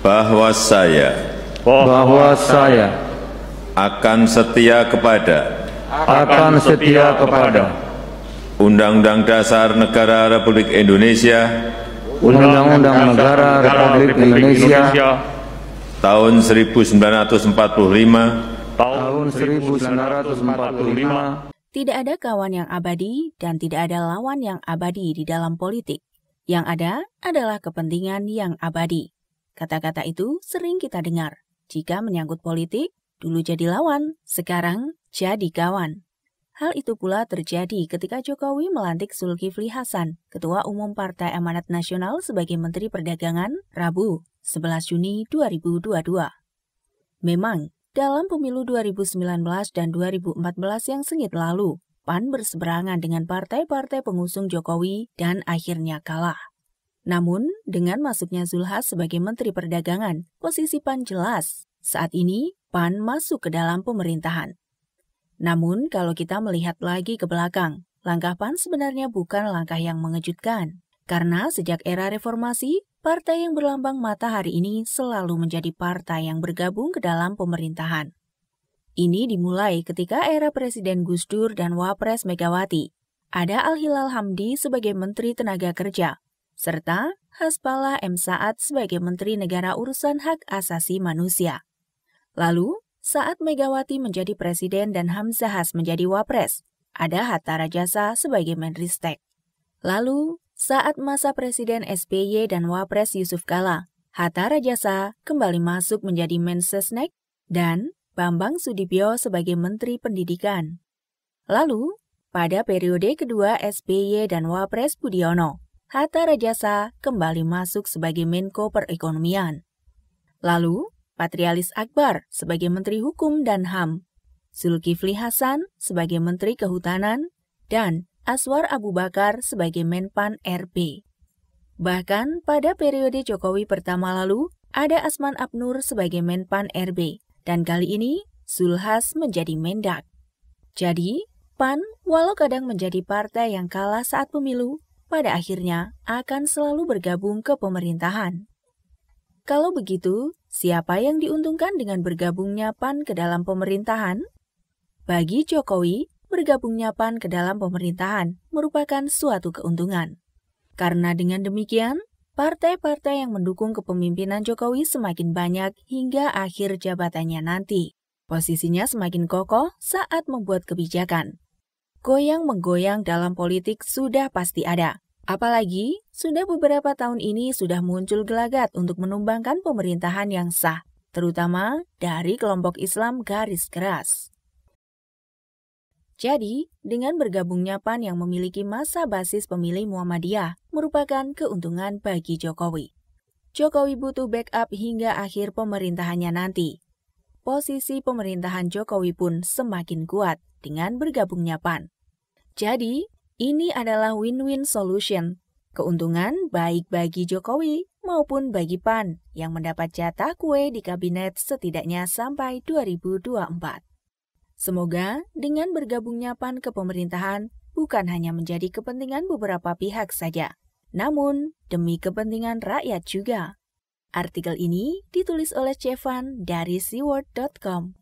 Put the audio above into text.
bahwa saya akan setia kepada Undang-Undang Dasar Negara Republik Indonesia tahun 1945. Tidak ada kawan yang abadi dan tidak ada lawan yang abadi di dalam politik. Yang ada adalah kepentingan yang abadi. Kata-kata itu sering kita dengar. Jika menyangkut politik, dulu jadi lawan, sekarang jadi kawan. Hal itu pula terjadi ketika Jokowi melantik Zulkifli Hasan, Ketua Umum Partai Amanat Nasional sebagai Menteri Perdagangan, Rabu, 11 Juni 2022. Memang, dalam pemilu 2019 dan 2014 yang sengit lalu, PAN berseberangan dengan partai-partai pengusung Jokowi dan akhirnya kalah. Namun, dengan masuknya Zulhas sebagai Menteri Perdagangan, posisi PAN jelas. Saat ini, PAN masuk ke dalam pemerintahan. Namun, kalau kita melihat lagi ke belakang, langkah PAN sebenarnya bukan langkah yang mengejutkan. Karena sejak era reformasi, partai yang berlambang matahari ini selalu menjadi partai yang bergabung ke dalam pemerintahan. Ini dimulai ketika era Presiden Gus Dur dan Wapres Megawati. Ada Al-Hilal Hamdi sebagai Menteri Tenaga Kerja, serta Hasbullah M. Saad sebagai Menteri Negara Urusan Hak Asasi Manusia. Lalu, saat Megawati menjadi Presiden dan Hamzahas menjadi Wapres, ada Hatta Rajasa sebagai Menristek. Lalu, saat masa Presiden SBY dan Wapres Yusuf Kala, Hatta Rajasa kembali masuk menjadi Mensesnek dan Bambang Sudibyo sebagai Menteri Pendidikan. Lalu, pada periode kedua SBY dan Wapres Budiono, Hatta Rajasa kembali masuk sebagai Menko Perekonomian. Lalu, Patrialis Akbar sebagai Menteri Hukum dan HAM, Zulkifli Hasan sebagai Menteri Kehutanan, dan Aswar Abu Bakar sebagai Menpan RB. Bahkan pada periode Jokowi pertama lalu, ada Asman Abnur sebagai Menpan RB, dan kali ini Zulhas menjadi Mendak. Jadi, PAN walau kadang menjadi partai yang kalah saat pemilu, pada akhirnya akan selalu bergabung ke pemerintahan. Kalau begitu, siapa yang diuntungkan dengan bergabungnya PAN ke dalam pemerintahan? Bagi Jokowi, bergabungnya PAN ke dalam pemerintahan merupakan suatu keuntungan. Karena dengan demikian, partai-partai yang mendukung kepemimpinan Jokowi semakin banyak hingga akhir jabatannya nanti. Posisinya semakin kokoh saat membuat kebijakan. Goyang-menggoyang dalam politik sudah pasti ada. Apalagi, sudah beberapa tahun ini sudah muncul gelagat untuk menumbangkan pemerintahan yang sah, terutama dari kelompok Islam garis keras. Jadi, dengan bergabungnya PAN yang memiliki massa basis pemilih Muhammadiyah merupakan keuntungan bagi Jokowi. Jokowi butuh backup hingga akhir pemerintahannya nanti. Posisi pemerintahan Jokowi pun semakin kuat dengan bergabungnya PAN. Jadi, ini adalah win-win solution. Keuntungan baik bagi Jokowi maupun bagi PAN yang mendapat jatah kue di kabinet setidaknya sampai 2024. Semoga dengan bergabungnya PAN ke pemerintahan bukan hanya menjadi kepentingan beberapa pihak saja, namun demi kepentingan rakyat juga. Artikel ini ditulis oleh Cevan dari seaworld.com.